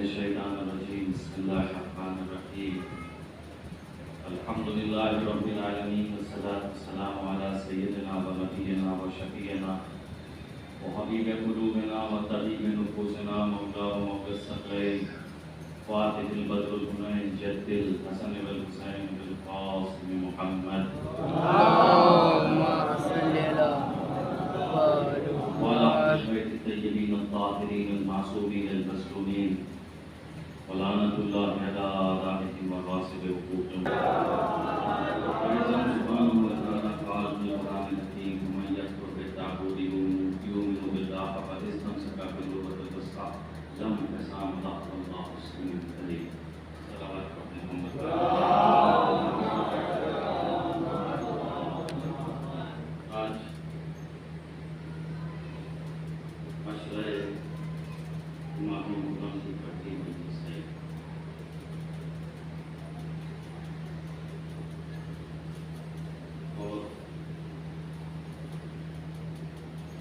الشیطان الرجیم بسم اللہ الرحمن الرحیم الحمدللہ رب العالمین والصلاة والسلام علی سیدنا و نبینا و شفیعنا و حبیب قلوبنا و طبیب نفوسنا مولا و مولا الثقلین فاتح البدر الحنین جد الحسن والحسین بالقاسم محمد اللهم صل على وعلى أشرف الطيبين الطاهرين المعصومين المسلومين ولعنة الله على أعدائهم وغاصب حقوقهم سبحانه وتعالى قال في القرآن الحكيم ومن يكفر بالطاغوت يؤمن بالله فقد استمسك بالعروة الوثقى لا انقسام لها والله سميع عليم صلوات محمد آج مشورے ماہی مکرم کی پڑھتی مجلس ہے اور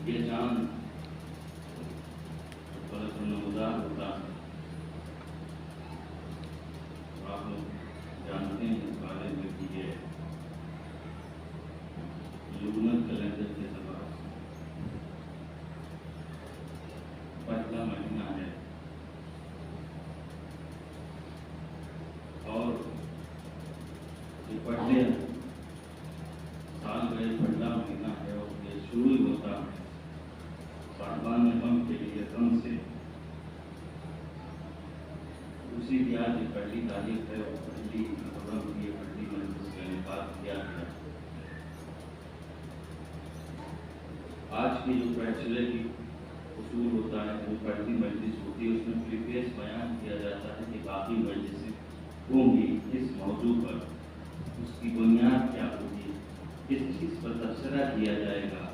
یہ جان بڑا نمودار ہوتا ہے اور آپ لوگ جانتے ہیں اس بارے میں کہ یہ لونر کیلنڈر کے اعتبار سے پہلا مہینہ ہے اور یہ پہلے سال کا یہ پہلا مہینہ ہے اور یہ شروع ہوتا ہے صاحبان غم کے لیے غم سے اسی کی آج یہ پہلی تاریخ ہے اور پہلی محرم کی یہ پہلی مجلس کا انعقاد کیا گیا آج کی جو بیچلر کی اصول ہوتا ہے وہ پہلی مجلس ہوتی ہے اس میں پریفیس بیان کیا جاتا ہے کہ باقی مجلسیں ہوں گی اس موضوع پر اس کی بنیاد کیا ہوگی کس چیز پر تبصرہ کیا جائے گا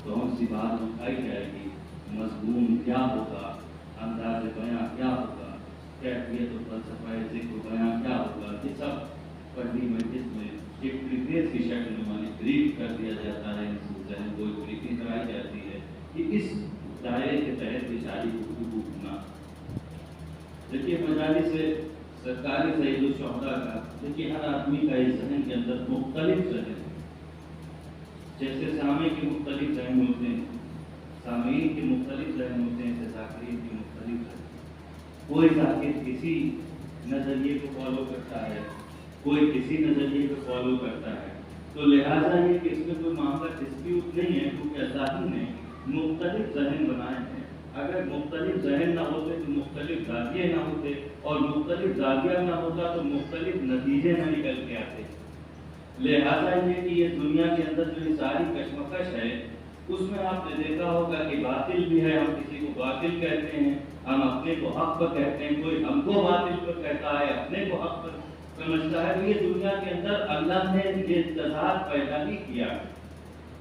کون سی بات اٹھائی جائے گی مضمون کیا ہوگا انداز بیان کیا ہوگا کیفیت و فلسفہ ذکر بیان کیا ہوگا یہ سب پہلی مجلس میں ایک پریفیس کی شکل میں معنی بریف کر دیا جاتا ہے ذہن کو ایک بریفنگ کرائی جاتی ہے کہ اس دائرے کے تحت یہ ساری گفتگو ہونا دیکھیے مجالس سے سرکاری سعید الشہداء کا دیکھیے ہر آدمی کا اس ذہن کے اندر مختلف ذہن جیسے سامع کے مختلف ذہن ہوتے ہیں سامعین کے مختلف ذہن ہوتے ہیں ایسے ذاکرین کے مختلف ذہن کوئی ذاکر کسی نظریے کو فالو کرتا ہے کوئی کسی نظریے کو فالو کرتا ہے تو لہٰذا یہ کہ اس میں کوئی معاملہ ڈسپیوٹ نہیں ہے کیونکہ ذاکر نے مختلف ذہن بنائے ہیں اگر مختلف ذہن نہ ہوتے تو مختلف زاویے نہ ہوتے اور مختلف زاویہ نہ ہوتا تو مختلف نتیجے نہ نکل کے آتے لہٰذا یہ کہ یہ دنیا کے اندر جو یہ ساری کشمکش ہے اس میں آپ نے دیکھا ہوگا کہ باطل بھی ہے ہم کسی کو باطل کہتے ہیں ہم اپنے کو حق پر کہتے ہیں کوئی ہم کو باطل پر کہتا ہے اپنے کو حق پر سمجھتا ہے یہ دنیا کے اندر اللہ نے یہ تضاد پیدا ہی کیا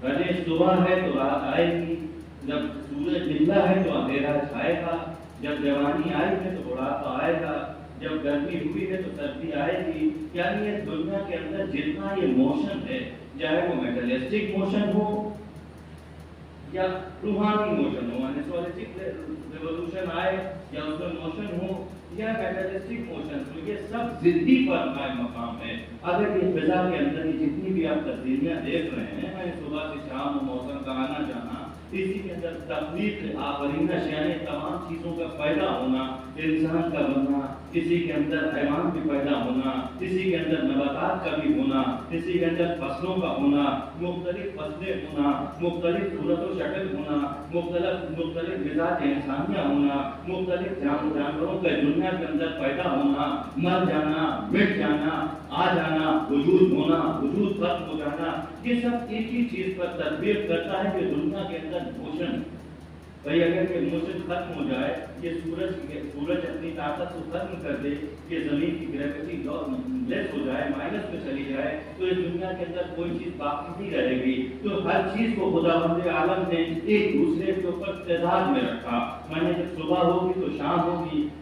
بھلے صبح ہے تو رات آئے گی جب سورج نکلا ہے تو اندھیرا چھائے گا جب جوانی آئی ہے تو بڑھاپا آئے گا جب گرمی ہوئی ہے تو سردی آئے گی یعنی یہ دنیا کے اندر جتنا یہ موشن ہے چاہے وہ میٹلسٹک موشن ہو یا روحانی موشن ہو یعنی سوالسٹک ریولوشن آئے یا اس میں موشن ہو یا میٹلسٹک موشن ہو یہ سب ضدی پر قائم مقام ہے اگر یہ فضا کے اندر یہ جتنی بھی آپ تبدیلیاں دیکھ رہے ہیں میں صبح سے شام و موسم کا آنا جانا اسی کے اندر تخلیق آفرینہ یعنی تمام چیزوں کا پیدا ہونا انسان کا بننا کسی کے اندر حیوان بھی پیدا ہونا کسی کے اندر نباتات کا بھی ہونا کسی کے اندر فصلوں کا ہونا مختلف فصلیں ہونا مختلف صورت و شکل ہونا مختلف مزاج انسانیہ ہونا مختلف جانوروں کا دنیا کے اندر پیدا ہونا مر جانا مٹ جانا آ جانا وجود ہونا وجود ختم ہو جانا یہ سب ایک ہی چیز پر تطبیق کرتا ہے کہ دنیا کے اندر موشن بھائی اگر یہ موشن ختم ہو جائے یہ سورج اپنی طاقت کو ختم کر دے یہ زمین کی گریویٹی لیس ہو جائے مائنس میں چلی جائے تو اس دنیا کے اندر کوئی چیز باقی نہیں رہے گی تو ہر چیز کو خداوند عالم نے ایک دوسرے کے اوپر تضاد میں رکھا میں نے جب صبح ہوگی تو شام ہوگی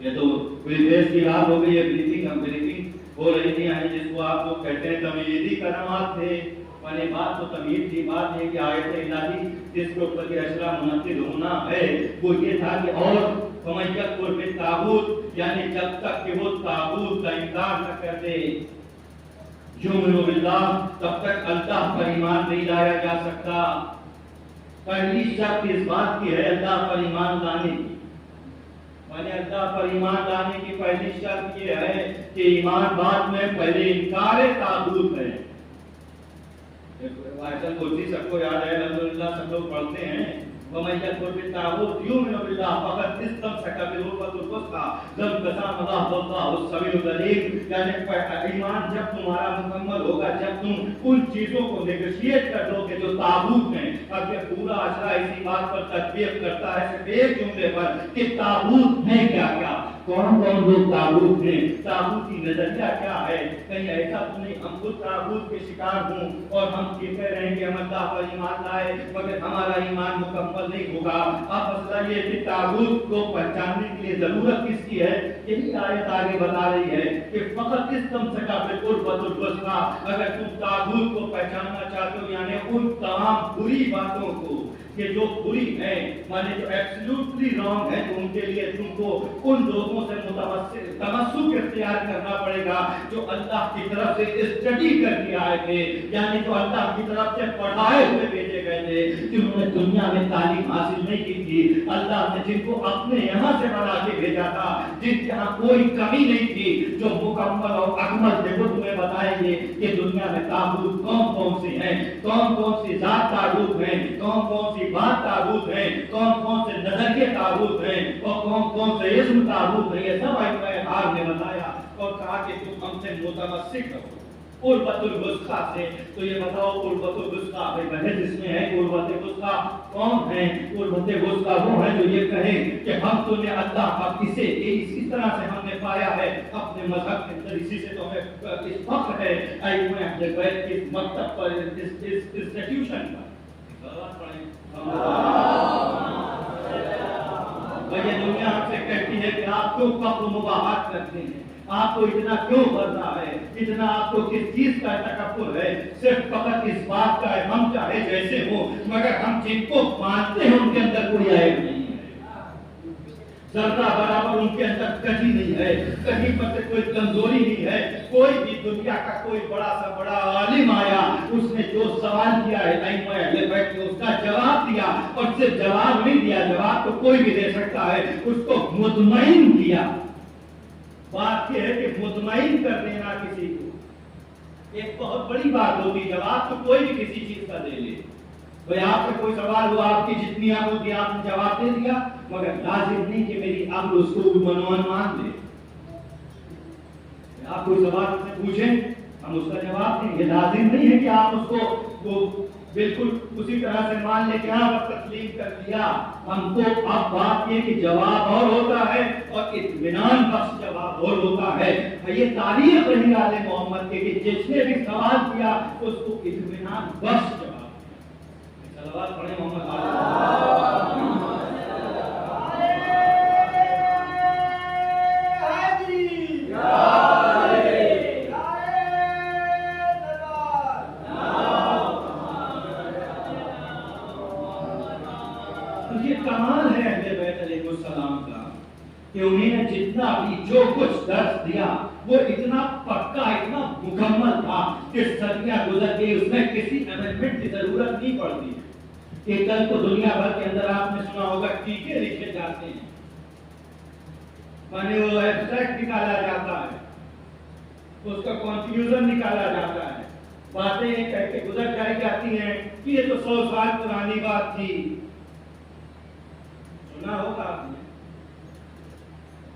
یہ تو پریویس کی بات ہو گئی ہے، بریفنگ ہو رہی تھی، یعنی جس کو آپ لوگ کہتے ہیں تمہیدی کلمات تھے، پہلے بات تو تمہید کی بات ہے کہ آیت الہی جس کے اوپر یہ اشرا منعقد ہونا ہے وہ یہ تھا کہ اور فَمَن يَكْفُرْ بِالطَّاغُوتِ، یعنی جب تک کہ وہ طاغوت کا انکار نہ کر دے، یؤمن باللہ، تب تک اللہ پر ایمان نہیں لایا جا سکتا۔ پہلی شرط اس بات کی ہے اللہ پر ایمان لانے کی، یعنی اللہ پر ایمان لانے کی پہلی شرط یہ ہے کہ ایمان بعد میں پہلے انکار طاغوت ہے۔ آیت الکرسی سب کو یاد ہے، الحمدللہ سب لوگ پڑھتے ہیں، وَمَن يَكْفُرْ بِالطَّاغُوتِ يُؤْمِنْ بِاللَّهِ فَقَدِ اسْتَمْسَكَ بِالْعُرْوَةِ الْوُثْقَىٰ لَا انْقِسَامَ لَهَا وَاللَّهُ السَّمِيعُ الْعَلِيمُ، یعنی ایمان جب تمہارا مکمل ہوگا جب تم ان چیزوں کو نیگوشیٹ کر دو کہ جو طاغوت ہیں۔ اب یہ پورا اشرا اسی بات پر تطبیق کرتا ہے صرف ایک جملے پر کہ طاغوت ہیں کیا کیا، کون کون لوگ طاغوت ہیں، طاغوت کی نظریہ کیا ہے۔ کہیں ایسا تو نہیں ہم خود طاغوت کے شکار ہوں اور ہم یہ کہہ رہے ہیں کہ ہم اللہ پر ایمان لائے مگر ہمارا ایمان مکمل نہیں ہوگا۔ اب مسئلہ یہ کہ طاغوت کو پہچاننے کے لیے ضرورت کس کی ہے، یہی آیت آگے بتا رہی ہے کہ فقط استمسک بالعروۃ الوثقیٰ، اگر تم طاغوت کو پہچاننا چاہتے ہو یعنی ان تمام بری باتوں کو کہ جو بری ہیں، مانے جو ایبسلیوٹلی رانگ ہے، تو ان کے لیے تم کو ان لوگوں سے تمسک اختیار کرنا پڑے گا جو اللہ کی طرف سے اسٹڈی کر کے آئے تھے، یعنی جو اللہ کی طرف سے پڑھائے ہوئے بھیجے گئے تھے، جنہوں نے دنیا میں تعلیم حاصل نہیں کی تھی، اللہ نے جن کو اپنے یہاں سے بنا کے بھیجا تھا، جن کے یہاں کوئی کمی نہیں تھی، جو مکمل اور اکمل تھے، وہ تمہیں بتائیں گے کہ دنیا میں طاغوت کون کون سے ہیں، کون کون سی ذات طاغوت ہیں، کون کون سی بات طاغوت ہیں، کون کون سے نظریے طاغوت ہیں اور کون کون سے اسم طاغوت ہیں۔ یہ سب آیت نے بتایا اور کہا کہ تم ہم سے متمسک رہو عروۃ الوثقیٰ سے۔ تو یہ بتاؤ عروۃ الوثقیٰ بحث اس میں ہے، عروۃ الوثقیٰ کون ہیں؟ عروۃ الوثقیٰ وہ ہیں جو یہ کہیں کہ ہم تو نے اللہ کا اسے اسی طرح سے ہم نے پایا ہے اپنے مذہب کے اندر، اسی سے تو ہمیں اس فخر ہے ائمہ اہل بیت کے مکتب پر، اس انسٹیٹیوشن پر۔ یہ دنیا ہم سے کہتی ہے کہ آپ کیوں فخر مباحات کرتے ہیں، آپ کو اتنا کیوں بڑھنا ہے، اتنا آپ کو کس چیز کا تکبر ہے، صرف فقط اس بات کا ہے ہم چاہے جیسے ہو مگر ہم جن کو مانتے ہیں ان کے اندر کوئی عیب نہیں ہے، ذرہ برابر ان کے اندر کمی نہیں ہے، کہیں پر سے کوئی کمزوری نہیں ہے۔ کوئی بھی دنیا کا کوئی بڑا سا بڑا عالم آیا، اس نے جو سوال کیا ہے ائمہ اہل بیت نے اس کا جواب دیا، اور صرف جواب نہیں دیا، جواب تو کوئی بھی دے سکتا ہے، اس کو مطمئن کیا۔ بات یہ ہے کہ مطمئن کر دینا کسی کو ایک بہت بڑی بات ہوتی، جواب تو کوئی بھی کسی چیز کا دے لے۔ بھئی آپ سے کوئی سوال ہوا، آپ کی جتنی عقل ہوتی آپ نے جواب دے دیا، مگر لازم نہیں کہ میری عقل اس کو منوان مان لے۔ آپ کوئی سوال ہم سے پوچھیں ہم اس کا جواب دیں، یہ لازم نہیں ہے کہ آپ اس کو بالکل اسی طرح سے مان لے کہ ہاں وقت تسلیم کر دیا۔ ہم کو اب بات یہ کہ جواب اور ہوتا ہے اور اطمینان بخش جواب اور ہوتا ہے۔ یہ تاریخ رہی آل محمد کے کہ جس نے بھی سوال کیا اس کو اطمینان بخش جواب۔ صلوات پڑھیں محمد یہ کمال ہے اہل بیت علیہ السلام کا کہ انہیں نے جتنا بھی جو کچھ درس دیا وہ اتنا پکا اتنا مکمل تھا کہ صدیاں گزر گئی، اس میں کسی امینڈمنٹ کی ضرورت نہیں پڑتی۔ کہ کل تو دنیا بھر کے اندر آپ نے سنا ہوگا ٹیکے لکھے جاتے ہیں، مانے وہ ایبسٹریکٹ نکالا جاتا ہے، اس کا کنکلوژن نکالا جاتا ہے، باتیں کہہ کے گزر جائی جاتی ہیں کہ یہ تو 100 سال پرانی بات تھی۔ سنا ہوگا آپ نے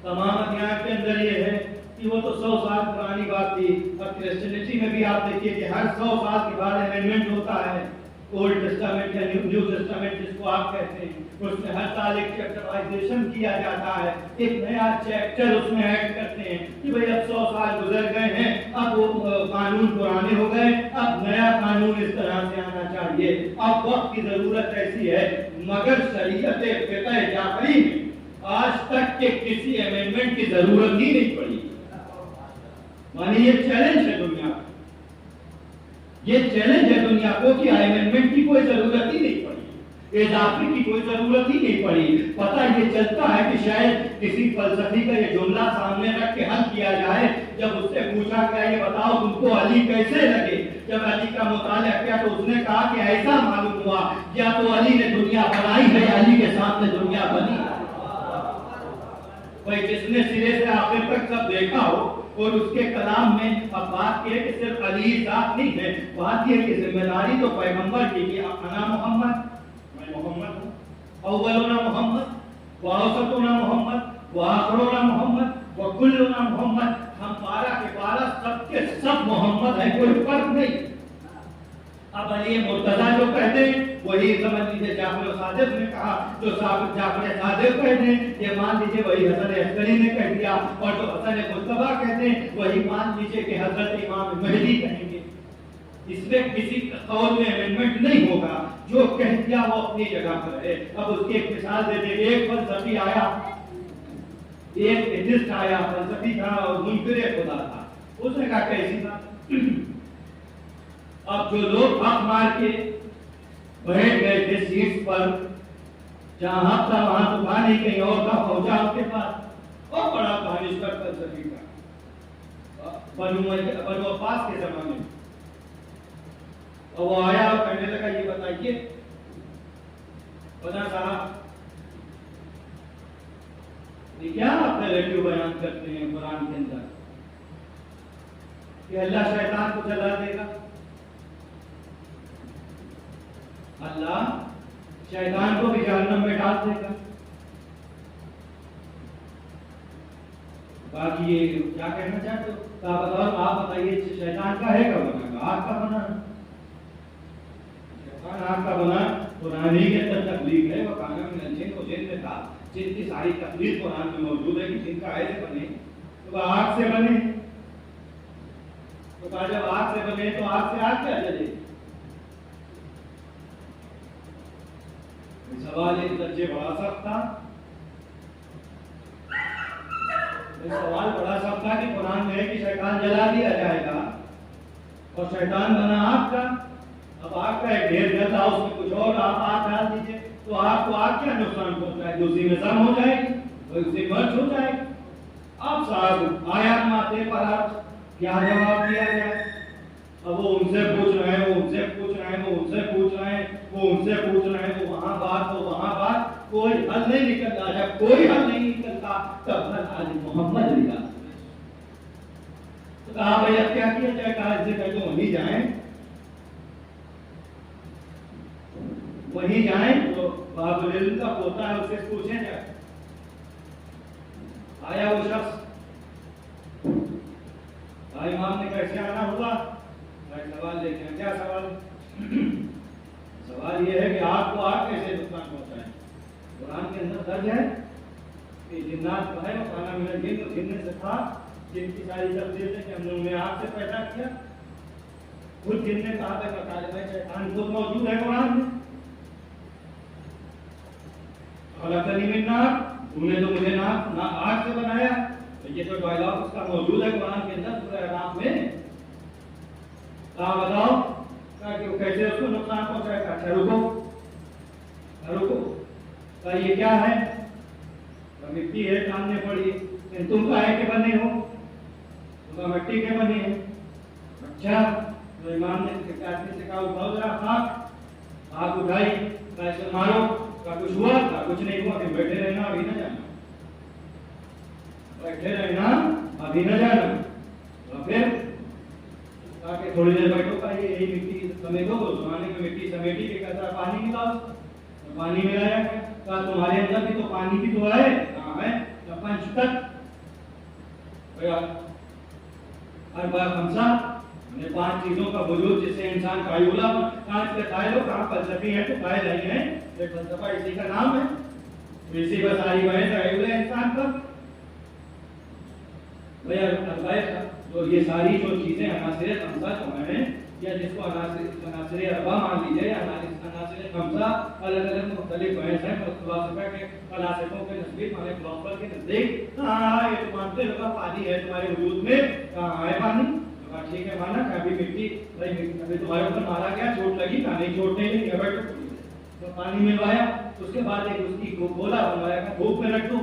تمام ادیان کے اندر یہ ہے کہ وہ تو 100 سال پرانی بات تھی۔ اور کرسچینٹی میں بھی آپ دیکھیے کہ ہر 100 سال کے بعد امینڈمنٹ ہوتا ہے، اولڈ ٹیسٹامنٹ یا نیو ٹیسٹامنٹ جس کو آپ کہتے ہیں، اس میں ہر سال ایک چیپٹرائزیشن کیا جاتا ہے، ایک نیا چیپٹر اس میں ایڈ کرتے ہیں کہ بھئی اب 100 سال گزر گئے ہیں، اب وہ قانون پرانے ہو گئے، اب نیا قانون اس طرح سے آنا چاہیے، اب وقت کی ضرورت ایسی ہے۔ مگر شریعت فقہ جعفری میں آج تک کے کسی امینڈمنٹ کی ضرورت ہی نہیں پڑی. مانی یہ چیلنج ہے دنیا کو, یہ چیلنج ہے دنیا کو کہ امینڈمنٹ کی کوئی ضرورت ہی نہیں پڑی, اضافے کی کوئی ضرورت ہی نہیں پڑی. پتہ یہ چلتا ہے کہ شاید کسی فلسفی کا یہ جملہ سامنے رکھ کے حل کیا جائے. جب اس سے پوچھا کہ یہ بتاؤ تم کو علی کیسے لگے, جب علی کا مطالعہ کیا تو اس نے کہا کہ ایسا معلوم ہوا یا تو علی نے دنیا بنائی ہے یا علی کے سامنے دنیا بنی. بھائی جس نے سرے سے آخر تک سب دیکھا ہو اور اس کے کلام میں اب بات یہ ہے کہ صرف علی ذات نہیں ہے, بات یہ ہے کہ ذمہ داری تو پیغمبر کی کہ انا محمد, میں محمد ہوں, اولنا محمد واوسطنا محمد واخرنا محمد وکلنا محمد, ہم پارا کے پارا سب کے سب محمد ہیں, کوئی فرق نہیں. اب علی مرتضیٰ جو کہتے ہیں وہی سمجھ لیجیے جعفر صادق نے کہا, جو جعفر صادق کہتے ہیں یہ مان لیجیے وہی حسن عسکری نے کہہ دیا, اور جو حسن مصطفیٰ کہتے ہیں وہی مان لیجیے کہ حضرت امام مہدی کہیں گے. اس میں کسی قول میں امینڈمنٹ نہیں ہوگا, جو کہہ دیا وہ اپنی جگہ پر ہے. اب اس کی ایک مثال دیتے, ایک فلسفی آیا, ایک ایتھسٹ آیا, فلسفی تھا اور منکر خدا تھا. اس نے کہا کیسی بات, اب جو لوگ حق مار کے بیٹھ گئے تھے سیٹس پر, جہاں حق تھا وہاں تو کہا نہیں, کہیں اور کا پہنچا آپ کے پاس. بہت بڑا دانشور فلسفی کا, بنو عباس کے زمانے میں. اور وہ آیا اور کہنے لگا یہ بتائیے بنا صاحب یہ کیا آپ نیگیٹو بیان کرتے ہیں قرآن کے اندر کہ اللہ شیطان کو جلا دے گا. اللہ شیطان کو بھی جہنم میں ڈال دے گا. باقی یہ کیا کہنا چاہتے ہو, آپ بتائیے شیطان کا ہے کیا بنا, آگ کا بنا, شیطان آگ کا بنا. قرآن ہی کے اندر تخلیق ہے, وہ کانا میں الجن و جن میں تھا, جن کی ساری تخلیق قرآن میں موجود ہے کہ جن کا ایسے بنے تو وہ آگ سے بنے. تو کہا جب آگ سے بنے تو آگ سے آگ کیا جلے. سوال ایک درجے بڑا سخت تھا, سوال بڑا سخت تھا کہ قرآن میں ہے کہ شیطان جلا دیا جائے گا اور شیطان بنا آگ کا. اب آگ کا ایک ڈھیر جلتا, اس میں کچھ اور آپ آگ ڈال دیجیے تو آگ کو آگ کیا نقصان پہنچتا ہے, دوسری میں سم ہو جائے گی, دوسری مرچ ہو جائے گی. اب صاحب آیات ماتے پر آپ کیا جواب دیا جائے. اب وہ ان سے پوچھ رہے ہیں, وہ ان سے پوچھ رہے ہیں, وہ ان سے پوچھ رہے ہیں, وہ ان سے پوچھ رہے ہیں, وہ وہاں بات وہ وہاں بات, کوئی حل نہیں نکلتا. جب کوئی حل نہیں نکلتا تب حل آج محمد لکھا. تو کہا بھائی اب کیا کیا جائے, کہا اس سے کہتے وہیں جائیں, وہیں جائیں تو باب العلم کا پوتا ہے, اس سے پوچھیں جائے. آیا وہ شخص, امام نے کیسے آنا ہوا, سوال دیکھیں. کیا سوال, سوال یہ ہے کہ آپ کو آگ کیسے نقصان پہنچائیں. قرآن کے اندر درج ہے کہ جنات جو ہے وہ کانا من الجن, اور جن سے تھا جن کی ساری تفسیر ہے کہ ہم نے انہیں آگ سے پیدا کیا. خود جن نے کہا تھا کہ شیطان خود موجود ہے قرآن میں. خلقنی من نار, تم نے تو مجھے آگ سے بنایا. یہ تو ڈائلاگ اس کا موجود ہے قرآن کے اندر سورہ اعراف میں. کہا بتاؤ کہ کیسے اس کو نقصان پہنچائے گا. اچھا رکو, کہا یہ کیا ہے, مٹی ہے سامنے پڑی, تم کہے کے بنے ہو, تم مٹی کے بنے ہو. اچھا, تو امام نے سے کہا اٹھاؤ ذرا آگ اٹھائی, کہا اسے مارو, کہا کچھ ہوا, کہا کچھ نہیں ہوا, کہ بیٹھے رہنا ابھی نہ جانا, بیٹھے رہنا ابھی نہ جانا. تو پھر کہا کہ تھوڑی دیر بیٹھو, کہا یہ یہی مٹی سمیٹو, زمانے میں مٹی سمیٹی کے کہتا پانی ملاؤ, پانی ملایا گیا. کہا تمہارے اندر بھی تو پانی بھی تو ہے, کہاں ہے, پنچ تک ہر بار خمسہ, ہمیں 5 چیزوں کا وجود جس سے انسان قائلہ, کانچ کے قائل ہو, کہاں فلسفی ہے تو قائل نہیں ہے, یہ فلسفہ اسی کا نام ہے, اسی پر ساری بحث قائل ہے انسان پر. جو یہ ساری جو چیزیں عناصر خمسہ جو ہیں یا جس کو عناصر اربع مان لیجیے یا عناصر خمسہ، الگ الگ مختلف بحث ہیں فلاسفہ کے فلاسفوں کے نزدیک، ہمارے فلاسفر کے نزدیک یہ تو مانتے ہوگا پانی ہے تمہارے وجود میں، کہاں ہے پانی؟ ٹھیک ہے مانا کہ ابھی مٹی ابھی تمہارے اوپر مارا گیا، چوٹ لگی، نہیں چوٹ نہیں لگی، بیٹھو تو پانی ملوایا، اس کے بعد ایک اس کی گولا بنوایا کہ دھوپ میں رکھ دو.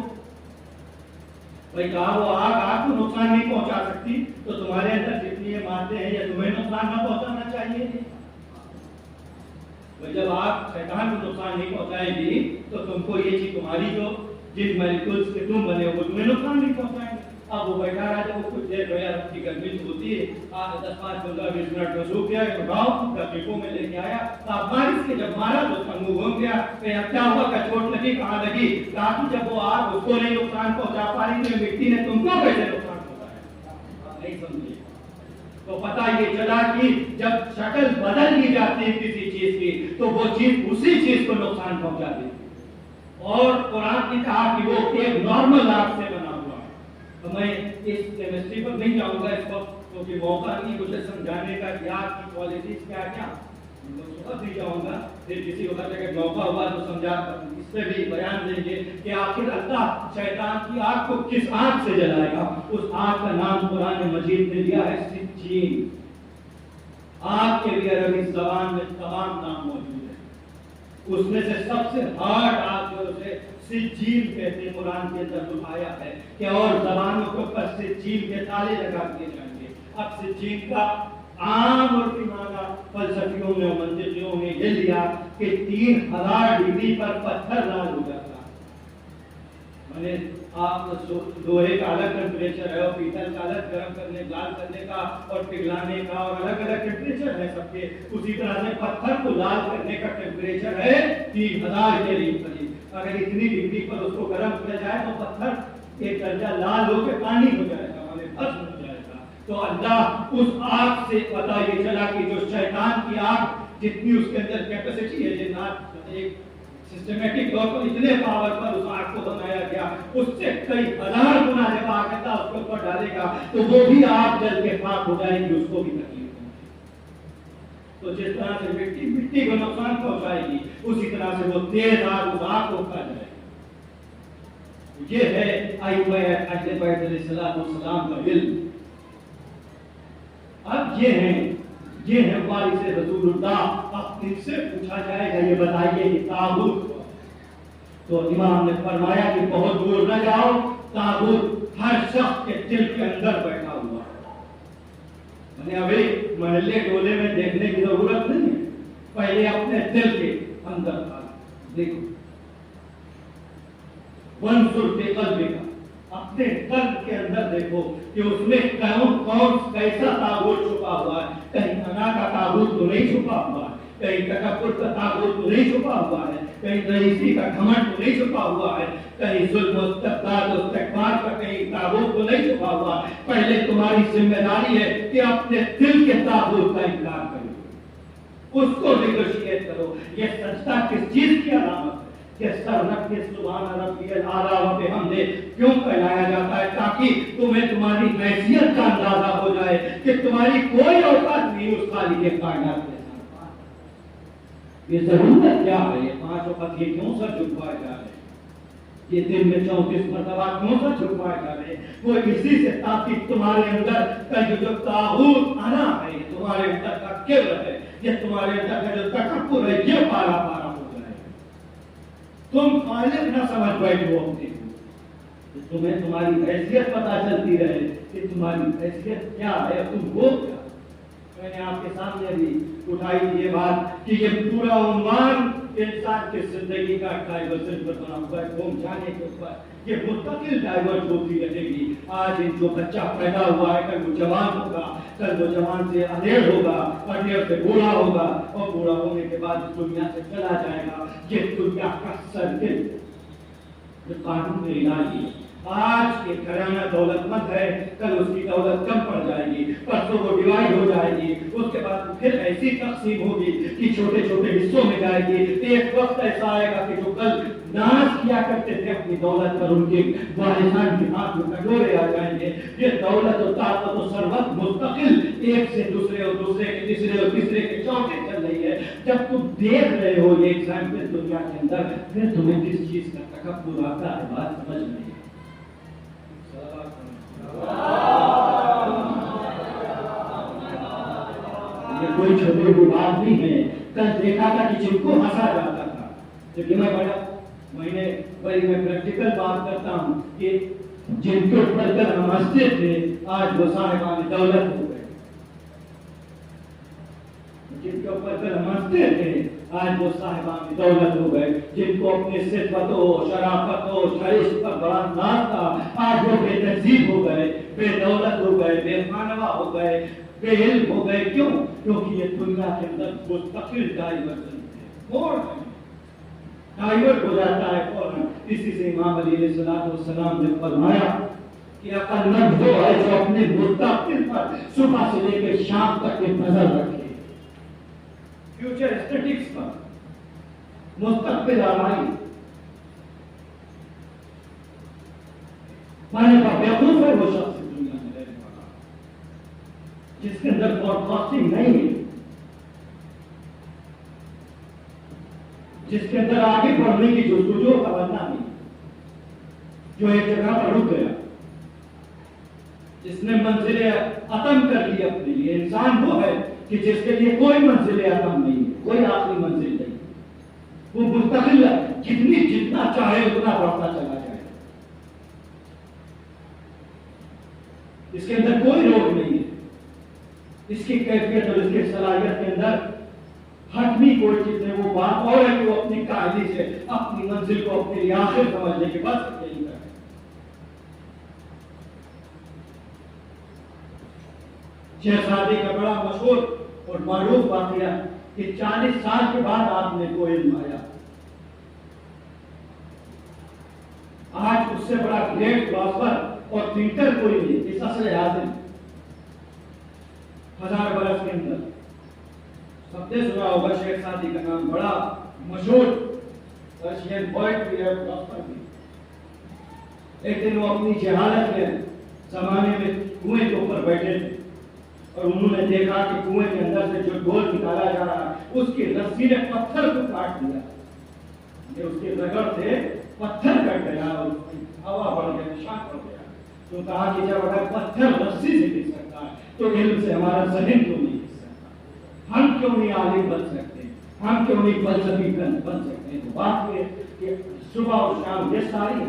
بھائی کہا وہ آگ کو نقصان نہیں پہنچا سکتی، تو تمہارے اندر جتنی یہ مادے ہیں یہ تمہیں نقصان نہ پہنچانا چاہیے. جب آگ شیطان کو نقصان نہیں پہنچائے گی تو تم کو یہ چیز تمہاری جو جن مالیکولز کے تم بنے ہو تمہیں نقصان نہیں پہنچائیں گے. اب وہ بیٹھا رہا جب وہ کچھ دیر بھیا رب کی گرمی ہوتی ہے، 10-15-20 منٹ میں سوکھ گیا، اٹھاؤ تقریبوں میں لے کے آیا، اب بارش کے جب مارا تو اس کا منہ گھوم گیا، کہ اب کیا ہوا کہ چوٹ لگی، کہاں لگی؟ کہا کہ جب وہ آگ اس کو نہیں نقصان پہنچا پا رہی ہے، مٹی نے تم کو کیسے نقصان پہنچایا؟ نہیں سمجھے. تو پتہ یہ چلا کہ جب شکل بدل دی جاتی ہے کسی چیز کی تو وہ چیز اسی چیز کو نقصان پہنچا دیتی ہے. اور قرآن نے کہا کہ وہ ایک نارمل آگ سے بنا ہوا ہے. تو میں اس کیمسٹری پر نہیں جاؤں گا اس وقت کیونکہ موقع نہیں مجھے سمجھانے کا کہ آگ کی کوالٹیز کیا کیا، نہیں جاؤں گا. پھر کسی وقت اگر موقع ہوا تو سمجھا اس پہ بھی بیان دیں گے کہ آخر اللہ شیطان کی آگ کو کس آگ سے جلائے گا. اس آگ کا نام قرآن مجید نے دیا ہے سجین. آگ کے بھی عربی زبان میں تمام نام موجود ہیں. اس میں سے سب سے ہارڈ آگ جو اسے سجین کہتے ہیں قرآن کے اندر دکھایا ہے کہ اور زبانوں کے اوپر سجین کے تالے لگا دیے جائیں گے. اب سجین کا عام اور معنی فلسفیوں میں اور منطقیوں نے یہ لیا کہ 3000 ڈگری پر پتھر لال ہو جاتا ہے. میں نے آپ لوہے کا الگ ٹیمپریچر ہے اور پیتل کا الگ گرم کرنے لال کرنے کا اور پگھلانے کا اور الگ الگ ٹیمپریچر ہے سب کے. اسی طرح سے پتھر کو لال کرنے کا ٹیمپریچر ہے 3000 کے قریب. اگر اتنی ڈگری پر اس کو گرم کیا جائے تو پتھر ایک درجہ لال ہو کے پانی ہو جائے گا، ہمیں بھسم ہو جائے گا. تو اللہ اس آگ سے پتہ یہ چلا کہ جو شیطان کی آگ جتنی اس کے اندر کیپیسٹی ہے، جنات ایک سسٹمیٹک طور پر اتنے پاور پر اس آگ کو بنایا گیا، اس سے کئی ہزار گنا جب آگ اللہ اس کے اوپر ڈالے گا تو وہ بھی آگ جل کے خاک ہو جائے گی، اس کو بھی تکلیف ہوگی. تو جس طرح سے مٹی کو نقصان پہنچائے گی اسی طرح سے وہ تیز آگ اس آگ کو کھا جائے گی. یہ ہے ایوب اہل بیت علیہ السلام کا علم. اب یہ ہے وارث رسول اللہ. اب ان سے پوچھا جائے گا یہ بتائیے کہ تابوت، تو امام نے فرمایا کہ بہت دور نہ جاؤ، تابوت ہر شخص کے دل کے اندر بیٹھا ہوا ہے. میں نے ابھی محلے ٹولے میں دیکھنے کی ضرورت نہیں ہے، پہلے اپنے دل کے اندر تھا. دیکھو وانظر فی قلبک، اپنے قلب کے اندر دیکھو کہ اس میں کون کیسا تابوت چھپا ہوا ہے. کہیں انا کا تابوت تو نہیں چھپا ہوا ہے، کہیں تکبر کا تابوت تو نہیں چھپا ہوا ہے، کہیں رئیسی کا گھمنڈ تو نہیں چھپا ہوا ہے، کہیں ظلم و استبداد و استکبار کا کہیں تابوت تو نہیں چھپا ہوا. پہلے تمہاری ذمہ داری ہے کہ اپنے دل کے تابوت کا انکار کرو، اس کو نیگوشیٹ کرو. یہ سجدہ کس چیز کی علامت ہے کہ سر رکھ کے سبحان ربی الاعلی و بحمدہ کیوں کہلایا جاتا ہے؟ تاکہ تمہیں تمہاری حیثیت کا اندازہ ہو جائے کہ تمہاری کوئی اوقات نہیں اس خالق کائنات کے ساتھ. یہ ضرورت کیا ہے؟ یہ 5 وقت یہ کیوں سر جھکوائے جا رہے ہیں؟ یہ دن میں 34 مرتبہ کیوں سر جھکوائے جا رہے ہیں؟ وہ اسی سے تاکہ تمہارے اندر کا جو طاغوت انا ہے، تمہارے اندر کا کبر ہے، یہ تمہارے اندر کا جو تکبر ہے، یہ پارا پارا تم خالق نہ سمجھ بیٹھو اپنے کو. تمہیں تمہاری حیثیت پتہ چلتی رہے کہ تمہاری حیثیت کیا ہے، تم ہو کیا. میں نے آپ کے سامنے بھی اٹھائی یہ بات کہ یہ پورا عنوان انسان کی زندگی کا ڈائیورژن پر بنا ہوا ہے، گم جانے کے اوپر. یہ مستقل ڈائیورٹ ہوتی رہے گی. آج جو بچہ پیدا ہوا ہے کل وہ جوان ہوگا، کل وہ جوان سے ادھیڑ ہوگا، ادھیڑ سے بوڑھا ہوگا، اور بوڑھا ہونے کے بعد اس دنیا سے چلا جائے گا. یہ دنیا کا سرکل قانون میں الہی ہے. آج کے گھرانہ دولت مند ہے، کل اس کی دولت کم پڑ جائے گی، پرسوں وہ ڈیوائڈ ہو جائے گی، اس کے بعد پھر ایسی تقسیم ہوگی کہ چھوٹے چھوٹے حصوں میں جائے گی. ایک وقت ایسا آئے گا کہ جو کل ناز کیا کرتے تھے اپنی دولت پر، ان کے وارثان کے ہاتھ میں کٹورے آ جائیں گے. یہ دولت و طاقت و ثروت مستقل ایک سے دوسرے اور دوسرے کے تیسرے اور تیسرے کے چوتھے چل رہی ہے. جب تم دیکھ رہے ہو یہ ایگزامپل دنیا کے اندر, پھر تمہیں کس چیز کا تکبر آتا ہے, بات سمجھ نہیں. یہ کوئی چھوٹی کوئی بات نہیں ہے. کل دیکھا تھا کہ جن کو ہنسا جاتا تھا, لیکن میں پریکٹیکل بات کرتا ہوں کہ جن کے اوپر کل ہم ہنستے تھے آج وہ صاحبان دولت ہو گئے. جن کے اوپر کل ہم ہنستے تھے آج وہ صاحبان دولت ہو گئے. جن کو اپنے صفت و شرافت و شرش پر بڑا ناز تھا, آج وہ بے تہذیب ہو گئے, بے دولت ہو گئے, بے خانوا ہو گئے, بے علم ہو گئے. کیوں؟ کیونکہ یہ دنیا کے اندر مستقل ڈائیورژن ہے, ڈائیورٹ ہو جاتا ہے فوراً. اسی سے امام علی علیہ السلام نے فرمایا کہ عقل مند وہ ہے جو اپنے مستقبل پر صبح سے لے کے شام تک ایک نظر رکھے, فیوچر اسٹیٹکس پر, مستقبل آرائی. مانے کا بیوقوف ہے وہ شخص دنیا میں رہنے والا جس کے اندر فور کاسٹنگ نہیں ہے, جس کے اندر آگے بڑھنے کی جستجو کا بننا نہیں, جو ایک جگہ پر رک گیا, جس نے منزل عتم کر لی اپنے لیے. انسان وہ ہے کہ جس کے لیے کوئی منزل عتم نہیں ہے, کوئی آخری منزل نہیں. وہ مستقل جتنا چاہے اتنا بڑھتا چلا جائے. اس کے اندر کوئی روک نہیں ہے. اس کی کیفیت اور اس کی صلاحیت کے اندر حتمی کوئی چیز ہے. وہ بات اور ہے کہ وہ اپنی قائدی سے اپنی منزل کو اپنے لیے آخر سمجھنے کے بعد یہی کرے. شہزادی کا بڑا مشہور اور معروف واقعہ کہ 40 سال کے بعد آپ نے کو علم آیا. آج اس سے بڑا گریٹ فلاسفر اور تھنکر کوئی نہیں اس عصر حاضر. 1000 برس کے اندر سب نے سنا ہوگا شہزادی کا نام, بڑا مشہور رشین پوئٹ بھی ہے, فلاسفر بھی. ایک دن وہ اپنی جہالت میں زمانے میں کنویں کے اوپر بیٹھے تھے اور انہوں نے دیکھا کہ کنویں کے اندر سے جو ڈول نکالا جا رہا ہے اس کی رسی نے پتھر کو کاٹ دیا. یہ اس کے رگڑ سے پتھر کٹ گیا اور ہوا بڑھ گیا, نشان پڑ گیا. تو کہا کہ جب اگر پتھر رسی سے گر سکتا ہے تو علم سے ہمارا ذہن کیوں نہیں گر سکتا؟ ہم کیوں نہیں عالم بن سکتے؟ ہم کیوں نہیں فلسفی بن سکتے ہیں؟ تو بات یہ کہ صبح اور شام یہ ساری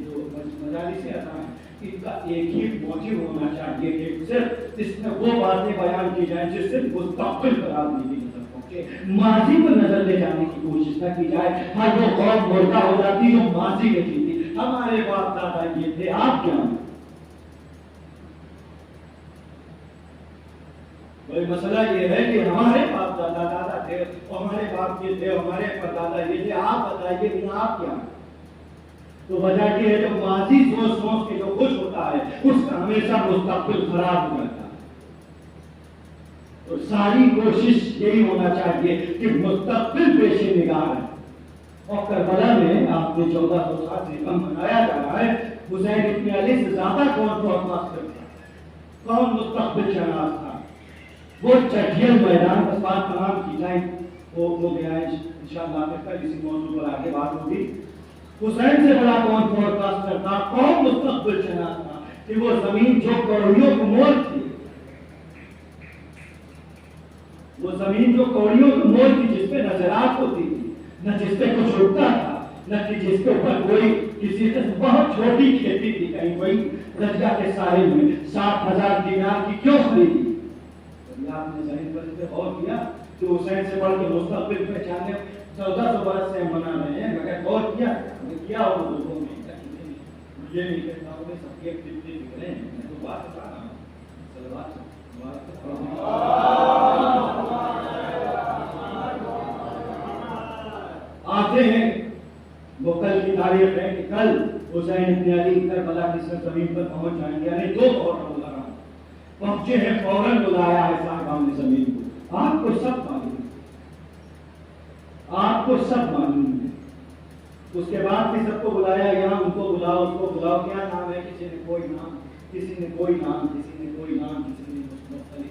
جو مجالس آتا ہے ان کا ایک ہی موٹیو ہونا چاہیے کہ صرف اس میں وہ باتیں بیان کی جائیں جس سے مستقبل پر آدمی کی نظر پہنچے, ماضی کو نظر لے جانے کی کوشش نہ کی جائے. ہر وہ قوم مردہ ہو جاتی جو ماضی میں تھی. ہمارے باپ دادا یہ تھے, آپ کیا ہیں؟ کوئی مسئلہ یہ ہے کہ ہمارے باپ دادا تھے اور ہمارے باپ یہ تھے, ہمارے پردادا یہ تھے, آپ بتائیے کہ آپ کیا ہیں؟ تو وجہ یہ ہے جو ماضی سوچ کے جو خوش ہوتا ہے اس کا ہمیشہ مستقبل خراب ہو جاتا ہے. تو ساری کوشش یہی ہونا چاہیے کہ مستقبل پیش نگاہ ہے. اور کربلا میں آپ نے 1400 سال سے کم منایا جا رہا ہے. حسین ابن علی سے زیادہ کون فورکاسٹر تھا, کون مستقبل شناس تھا؟ وہ چٹھیل میدان پر بات تمام کی جائیں وہ گیا ہے. انشاءاللہ پھر کل اسی موضوع پر آگے بات ہوگی. حسین سے بڑا کون فورکاسٹر تھا, کون مستقبل شناس تھا کہ وہ زمین جو کوڑیوں کو مول تھی, وہ زمین جو کوڑیوں کو مول تھی جس پہ نظرات ہوتی تھی, نہ جس پہ کچھ اٹھتا تھا, نہ کہ جس کے اوپر کوئی کسی سے بہت چھوٹی کھیتی تھی, کہیں کوئی دریا کے ساحل میں 7,000 دینار کی کیوں خریدی؟ آپ نے ذہن پر اس پہ غور کیا کہ حسین سے بڑھ کے مستقبل پہچانے 1400 برس سے ہم منا رہے ہیں, مگر غور کیا ہو لوگوں میں یہ نہیں کہتا ہوں سب کے کتنے بگڑے ہیں. میں تو بات بتا رہا ہوں. آتے ہیں وہ کل کی تاریخ ہے کہ کل حسین ابن علی کربلا کی سرزمین پر پہنچ جائیں گے. یعنی 2 فوراً بلا رہا ہوں, پہنچے ہیں, فوراً بلایا ہے صاحبان نے زمین کو. آپ کو سب معلوم ہے, آپ کو سب معلوم ہے. اس کے بعد بھی سب کو بلایا, یہاں ان کو بلاؤ, اس کو بلاؤ, کیا نام ہے, کسی نے کوئی نام, کسی نے کوئی نام, کسی نے کوئی نام, کسی نے مختلف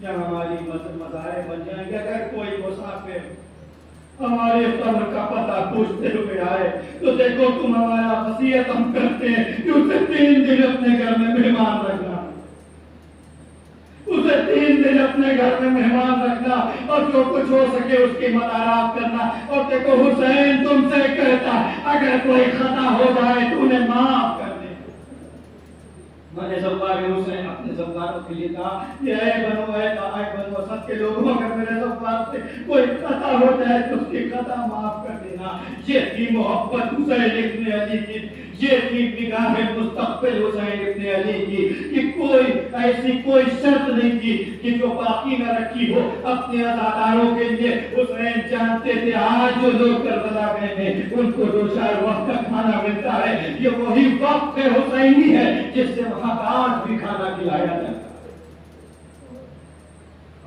جہاں ہماری مزاریں بن جائیں گے. اگر کوئی مسافر ہمارے قبر کا پتہ پوچھتے ہوئے آئے تو دیکھو تم ہمارا وصیت ہم کرتے ہیں کہ اسے 3 دن اپنے گھر میں مہمان رکھنا, اسے 3 دن اپنے گھر میں مہمان رکھنا, اور جو کچھ ہو سکے اس کی مدارات کرنا. اور دیکھو حسین تم سے کہتا اگر کوئی خطا ہو جائے تو انہیں معاف کر دے. میں نے زوار حسین اپنے زواروں کے لیے کہا کہ اے بنو اسد کے لوگوں, اگر میرے زوار سے کوئی خطا ہو جائے تو اس کی خطا معاف کر دینا. یہ تھی محبت حسین ابن علی کی, یہ تھی نگاہ مستقبل حسین ابن علی کی, کہ کوئی ایسی کوئی شرط نہیں تھی کہ جو باقی نہ رکھی ہو اپنے عزاداروں کے لیے. حسین جانتے تھے آج جو لوگ کربلا گئے ہیں ان کو 2-4 وقت کا کھانا ملتا ہے, یہ وہی وقت حسینی ہے جس سے وہاں آج بھی کھانا کھلایا جاتا ہے.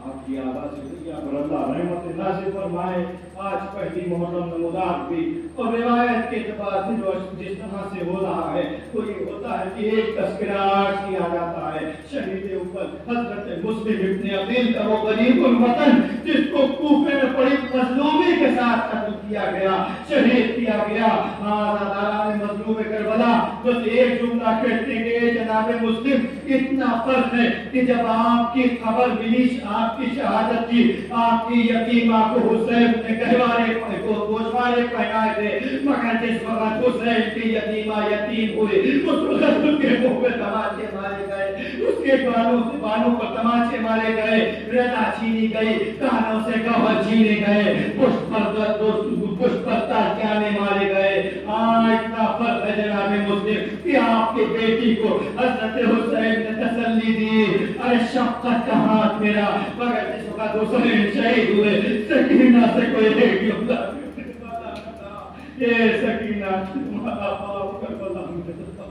آپ کی آواز پر اللہ رحمت نازل فرمائے. آج پہلی محرم نمودار بھی اور روایت کے اعتبار سے جو جس طرح سے ہو رہا ہے وہ یہ ہوتا ہے کہ ایک تذکرہ کیا جاتا ہے شہید اوپر حضرت مسلم ابن عقیل کا, وہ غریب الوطن جس کو کوفے میں بڑی مظلومی کے ساتھ قتل کیا گیا, شہید کیا گیا. آزاداران مظلوم کربلا بس ایک جملہ کہتے ہیں کہ جناب مسلم اتنا فرض ہے کہ جب آپ کی خبر ملی, آپ کی شہادت کی, آپ کی یتیمہ کو حسین نے گوشوارے پہنائے تھے, مگر جس وقت حسین کی یتیمہ یتیم ہوئی اس وقت اس کے منہ پہ تماچے مارے گئے, اس کے بانوں پر تماچے مارے گئے, ردا چھینی گئی, کانوں سے گوہر چھینے گئے, پشت پر تاکیانے مارے گئے. اتنا فرق ہے جناب مسلم کہ آپ کی بیٹی کو حضرت حسین نے تسلی دی, ارے شفقت کا ہاتھ میرا, مگر جس وقت حسین شہید ہوئے سکینہ سے کوئی ایک جملہ اے سکینہ تمہارا باپ کربلا میں تھا,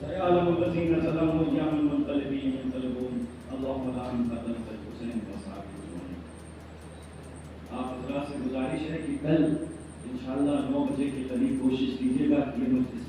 سیعلم الذین ظلموا ايام المنقلبین ينقلبون اللهم لا قتل الحسین وصحابہ اجمعین. آپ حضرات سے گزارش ہے کہ کل انشاءاللہ 9 بجے کے قریب کوشش کیجیے گا کہ یہ مجلس